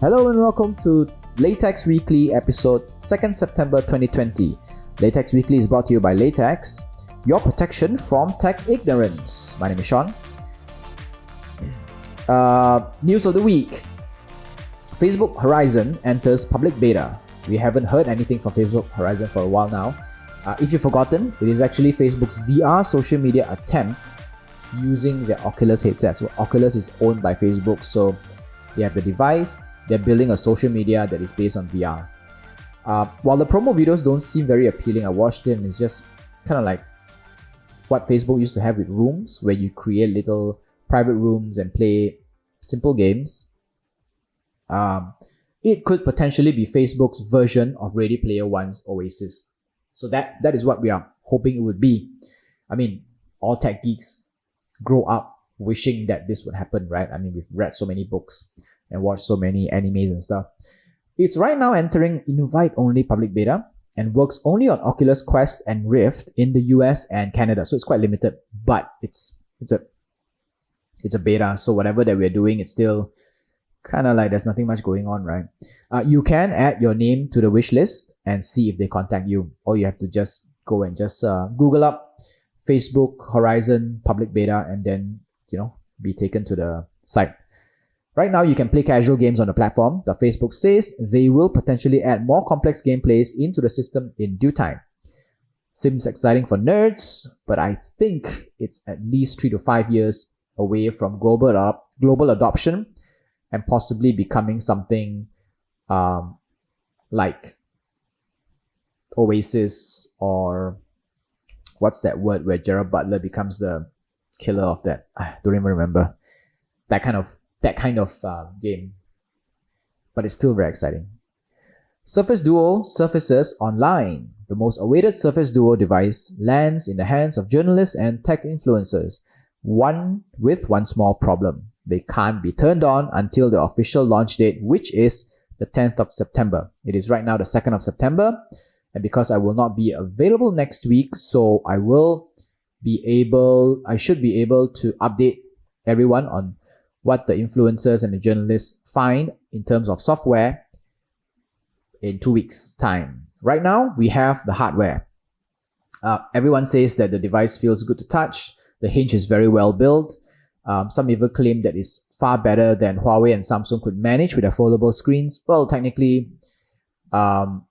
Hello and welcome to Laytechs Weekly episode 2nd September 2020. Laytechs Weekly is brought to you by Laytechs, your protection from tech ignorance. My name is Sean. News of the week. Facebook Horizon enters public beta. We haven't heard anything from Facebook Horizon for a while now. If you've forgotten, it is actually Facebook's VR social media attempt using their Oculus headsets. So Oculus is owned by Facebook, so they have the device. They're building a social media that is based on VR. While the promo videos don't seem very appealing, I watched it and it's just kind of like what Facebook used to have with rooms, where you create little private rooms and play simple games. It could potentially be Facebook's version of Ready Player One's Oasis. So that is what we are hoping it would be. I mean, all tech geeks grow up wishing that this would happen, right? I mean, we've read so many books and watched so many animes and stuff. It's right now entering invite-only public beta and works only on Oculus Quest and Rift in the US and Canada. So it's quite limited, but it's a beta. So whatever that we're doing, it's still kind of like there's nothing much going on, right? You can add your name to the wish list and see if they contact you. Or you have to just go and just Google up Facebook Horizon public beta and then, be taken to the site. Right now, you can play casual games on the platform, but Facebook says they will potentially add more complex gameplays into the system in due time. Seems exciting for nerds, but I think it's at least 3 to 5 years away from global adoption and possibly becoming something like Oasis, or what's that word where Gerard Butler becomes the killer of that? I don't even remember. That kind of game, but it's still very exciting. Surface Duo surfaces online. The most awaited Surface Duo device lands in the hands of journalists and tech influencers. One small problem. They can't be turned on until the official launch date, which is the 10th of September. It is right now the 2nd of September, and because I will not be available next week, so I should be able to update everyone on what the influencers and the journalists find in terms of software in 2 weeks' time. Right now, we have the hardware. Everyone says that the device feels good to touch. The hinge is very well built. Some even claim that it's far better than Huawei and Samsung could manage with their foldable screens. Well, technically, when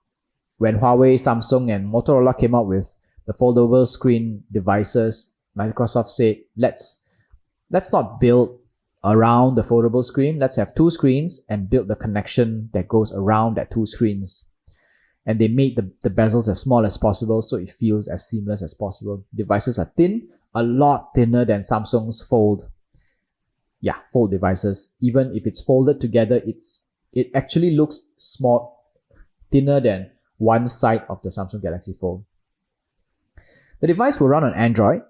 Huawei, Samsung, and Motorola came out with the foldable screen devices, Microsoft said, let's not build around the foldable screen. Let's have 2 screens and build the connection that goes around that 2 screens. And they made the bezels as small as possible so it feels as seamless as possible. Devices are thin, a lot thinner than Samsung's fold devices. Even if it's folded together, it actually looks small, thinner than one side of the Samsung Galaxy Fold. The device will run on Android.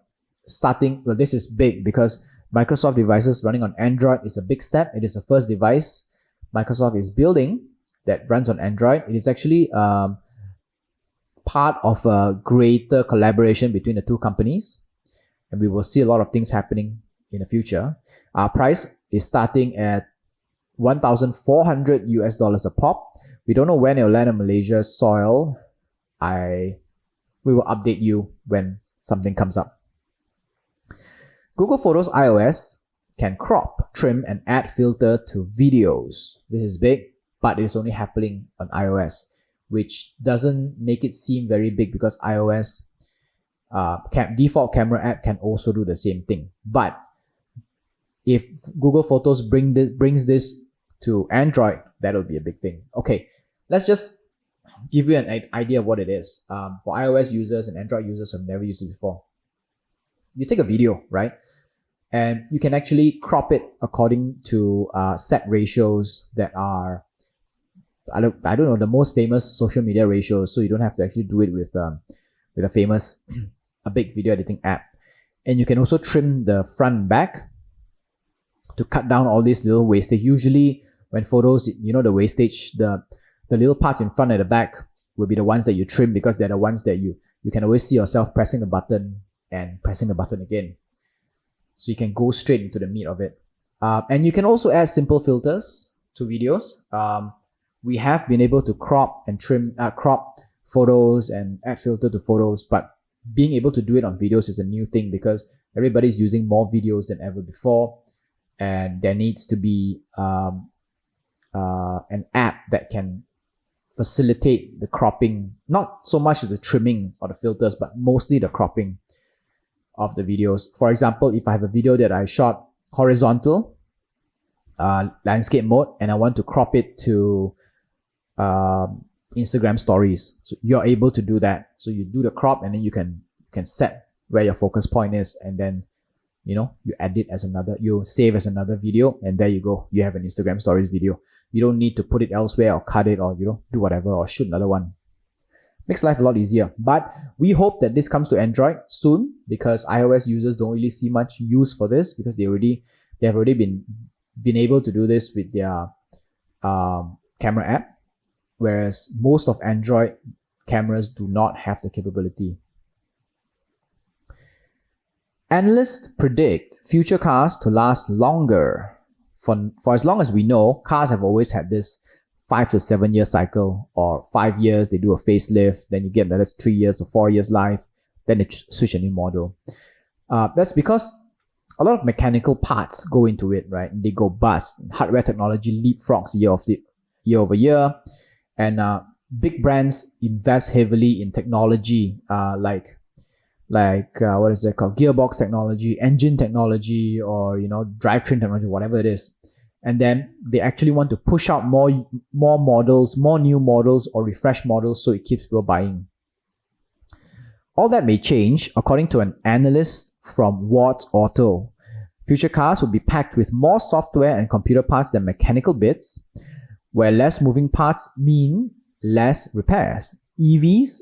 This is big because Microsoft devices running on Android is a big step. It is the first device Microsoft is building that runs on Android. It is actually part of a greater collaboration between the two companies, and we will see a lot of things happening in the future. Our price is starting at $1,400 a pop. We don't know when it will land on Malaysia's soil. We will update you when something comes up. Google Photos iOS can crop, trim, and add filter to videos. This is big, but it is only happening on iOS, which doesn't make it seem very big because iOS default camera app can also do the same thing. But if Google Photos brings this to Android, that'll be a big thing. Okay, let's just give you an idea of what it is. For iOS users and Android users who have never used it before. You take a video, right? And you can actually crop it according to set ratios that are, I don't know, the most famous social media ratios. So you don't have to actually do it with a big video editing app. And you can also trim the front and back to cut down all these little wastage. Usually when photos, the wastage, the little parts in front and the back will be the ones that you trim because they're the ones that you can always see yourself pressing the button and pressing the button again. So you can go straight into the meat of it. And you can also add simple filters to videos. We have been able to crop and crop photos and add filter to photos, but being able to do it on videos is a new thing because everybody's using more videos than ever before, and there needs to be an app that can facilitate the cropping, not so much the trimming or the filters, but mostly the cropping of the videos. For example, if I have a video that I shot horizontal landscape mode and I want to crop it to Instagram stories, so you're able to do that. So you do the crop and then you can set where your focus point is, and then you edit as another, you save as another video, and there you go, you have an Instagram stories video. You don't need to put it elsewhere or cut it or do whatever or shoot another one. Makes life a lot easier. But we hope that this comes to Android soon, because iOS users don't really see much use for this, because they have already been able to do this with their camera app, whereas most of Android cameras do not have the capability. Analysts predict future cars to last longer. For as long as we know, cars have always had this 5 to 7 year cycle, or 5 years they do a facelift, then you get another 3 years or 4 years life, then they switch a new model. That's because a lot of mechanical parts go into it, right? They go bust. Hardware technology leapfrogs year over year, and big brands invest heavily in technology, like what is it called? Gearbox technology, engine technology, or drivetrain technology, whatever it is. And then they actually want to push out more models, more new models or refresh models, so it keeps people buying. All that may change, according to an analyst from Watts Auto. Future cars will be packed with more software and computer parts than mechanical bits, where less moving parts mean less repairs. EVs,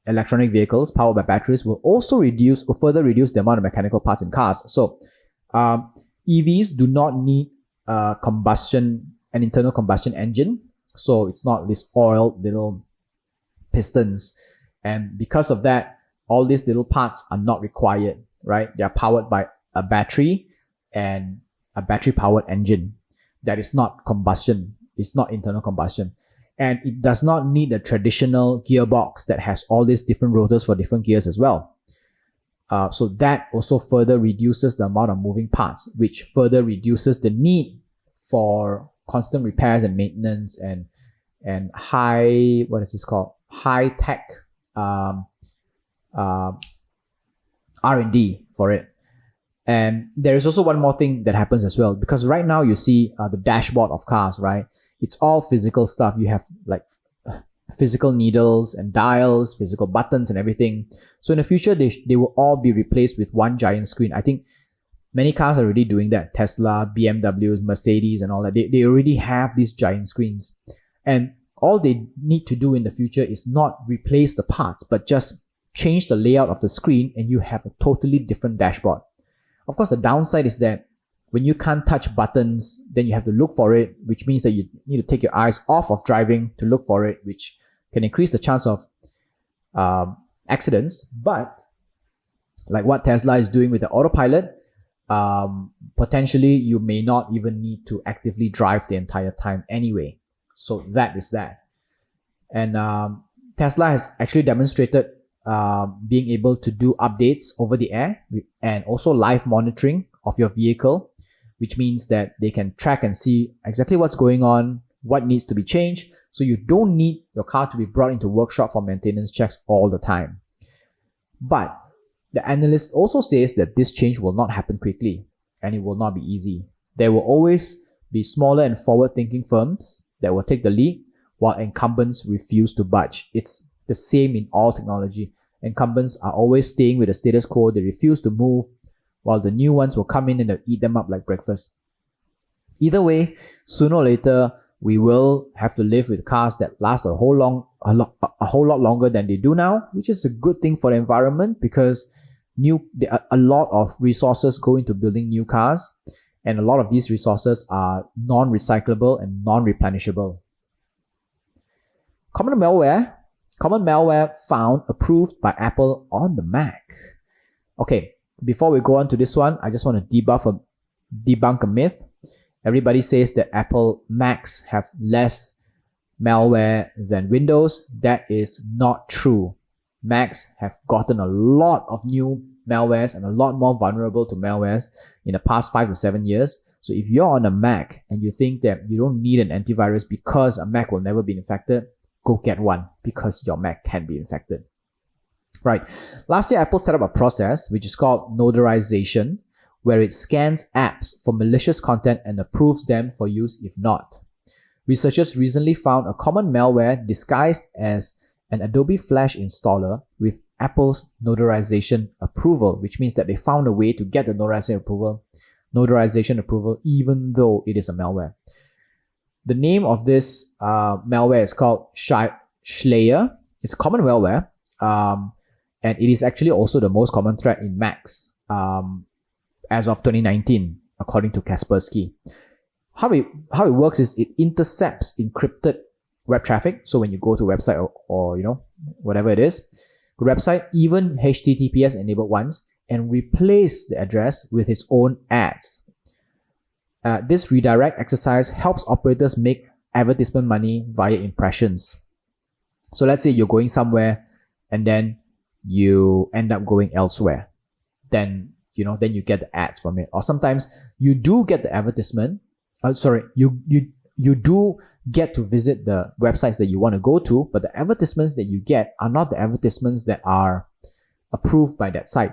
electronic vehicles powered by batteries, will further reduce the amount of mechanical parts in cars. So EVs do not need an internal combustion engine, so it's not this oiled little pistons, and because of that, all these little parts are not required, right? They are powered by a battery and a battery powered engine that is not combustion, it's not internal combustion, and it does not need a traditional gearbox that has all these different rotors for different gears as well. So that also further reduces the amount of moving parts, which further reduces the need for constant repairs and maintenance and high tech R&D for it. And there is also one more thing that happens as well, because right now you see the dashboard of cars, right? It's all physical stuff. You have like physical needles and dials, physical buttons and everything. So in the future, they will all be replaced with one giant screen. I think many cars are already doing that. Tesla, BMWs, Mercedes and all that. They already have these giant screens. And all they need to do in the future is not replace the parts, but just change the layout of the screen, and you have a totally different dashboard. Of course, the downside is that when you can't touch buttons, then you have to look for it, which means that you need to take your eyes off of driving to look for it, which can increase the chance of accidents. But like what Tesla is doing with the autopilot, potentially you may not even need to actively drive the entire time anyway. So that is that. And Tesla has actually demonstrated being able to do updates over the air and also live monitoring of your vehicle, which means that they can track and see exactly what's going on, what needs to be changed. So you don't need your car to be brought into workshop for maintenance checks all the time. But the analyst also says that this change will not happen quickly, and it will not be easy. There will always be smaller and forward-thinking firms that will take the lead, while incumbents refuse to budge. It's the same in all technology. Incumbents are always staying with the status quo. They refuse to move, while the new ones will come in and they'll eat them up like breakfast. Either way, sooner or later, we will have to live with cars that last a whole lot longer than they do now, which is a good thing for the environment, because a lot of resources go into building new cars, and a lot of these resources are non-recyclable and non-replenishable. Common malware found approved by Apple on the Mac. Okay, before we go on to this one, I just want to debunk a myth. Everybody says that Apple Macs have less malware than Windows. That is not true. Macs have gotten a lot of new malwares and a lot more vulnerable to malwares in the past 5 to 7 years. So if you're on a Mac and you think that you don't need an antivirus because a Mac will never be infected, go get one because your Mac can be infected. Right. Last year, Apple set up a process which is called notarization, where it scans apps for malicious content and approves them for use if not. Researchers recently found a common malware disguised as an Adobe Flash installer with Apple's notarization approval, which means that they found a way to get the notarization approval even though it is a malware. The name of this malware is called Schleyer. It's a common malware, and it is actually also the most common threat in Macs as of 2019, according to Kaspersky. How it works is it intercepts encrypted web traffic. So when you go to a website or whatever it is, website, even HTTPS enabled ones, and replace the address with its own ads. This redirect exercise helps operators make advertisement money via impressions. So let's say you're going somewhere and then you end up going elsewhere. Then you get the ads from it. Or sometimes you do get the advertisement. You do get to visit the websites that you want to go to, but the advertisements that you get are not the advertisements that are approved by that site.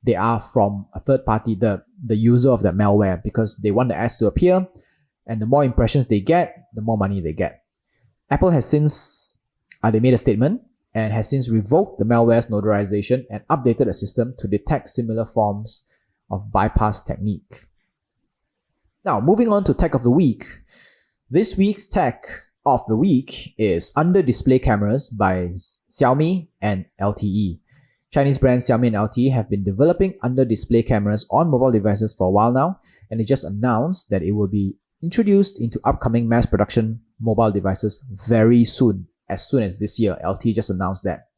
They are from a third party, the user of that malware, because they want the ads to appear, and the more impressions they get, the more money they get. Apple has since, they made a statement and has since revoked the malware's notarization and updated the system to detect similar forms of bypass technique. Now, moving on to Tech of the Week. This week's Tech of the Week is under-display cameras by Xiaomi and LTE. Chinese brands Xiaomi and LTE have been developing under-display cameras on mobile devices for a while now, and they just announced that it will be introduced into upcoming mass production mobile devices very soon as this year. LTE just announced that.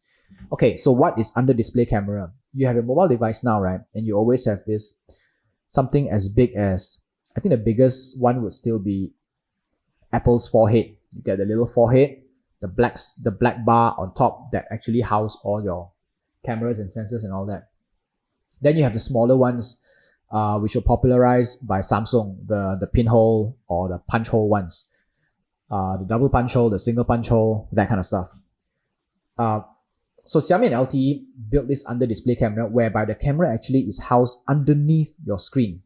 Okay, so what is under-display camera? You have a mobile device now, right? And you always have this, something as big as, I think the biggest one would still be Apple's forehead. You get the little forehead, the black bar on top that actually house all your cameras and sensors and all that. Then you have the smaller ones, which were popularized by Samsung, the pinhole or the punch hole ones. The double punch hole, the single punch hole, that kind of stuff. So Xiaomi and LTE built this under-display camera whereby the camera actually is housed underneath your screen.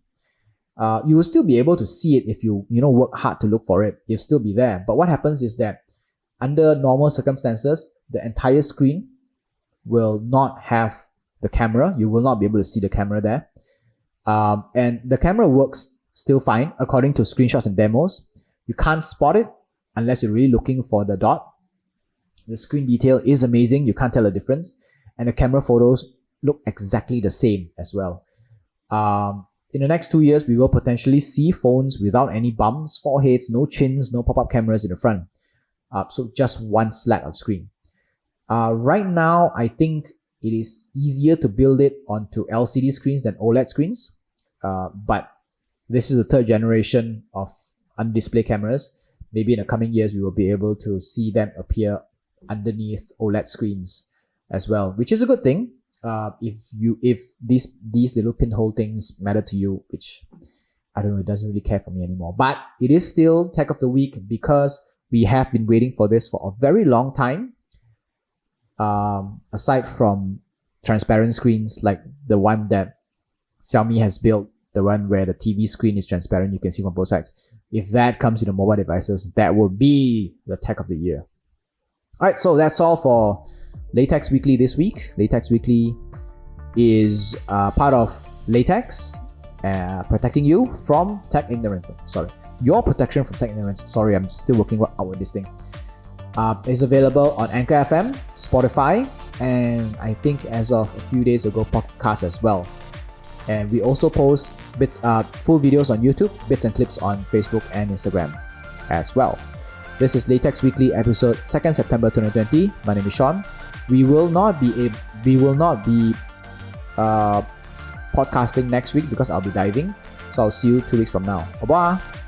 You will still be able to see it if you work hard to look for it. It'll still be there. But what happens is that under normal circumstances, the entire screen will not have the camera. You will not be able to see the camera there. And the camera works still fine according to screenshots and demos. You can't spot it unless you're really looking for the dot. The screen detail is amazing. You can't tell the difference. And the camera photos look exactly the same as well. In the next 2 years, we will potentially see phones without any bumps, foreheads, no chins, no pop-up cameras in the front. So just one slat of screen. Right now, I think it is easier to build it onto LCD screens than OLED screens. But this is the third generation of under-display cameras. Maybe in the coming years, we will be able to see them appear underneath OLED screens as well, which is a good thing. If these little pinhole things matter to you, which I don't know, it doesn't really care for me anymore. But it is still Tech of the Week because we have been waiting for this for a very long time. Aside from transparent screens like the one that Xiaomi has built, the one where the TV screen is transparent, you can see from both sides. If that comes in the mobile devices, that will be the Tech of the Year. Alright, so that's all for Laytechs Weekly this week. Laytechs Weekly is part of Laytechs, protecting you from tech ignorance. Sorry, your protection from tech ignorance. Sorry, I'm still working out with this thing. It's available on Anchor FM, Spotify, and I think as of a few days ago, podcast as well. And we also post full videos on YouTube, bits and clips on Facebook and Instagram as well. This is Laytechs Weekly episode 2nd September 2020. My name is Sean. We will not be podcasting next week because I'll be diving. So I'll see you 2 weeks from now. Bye bye.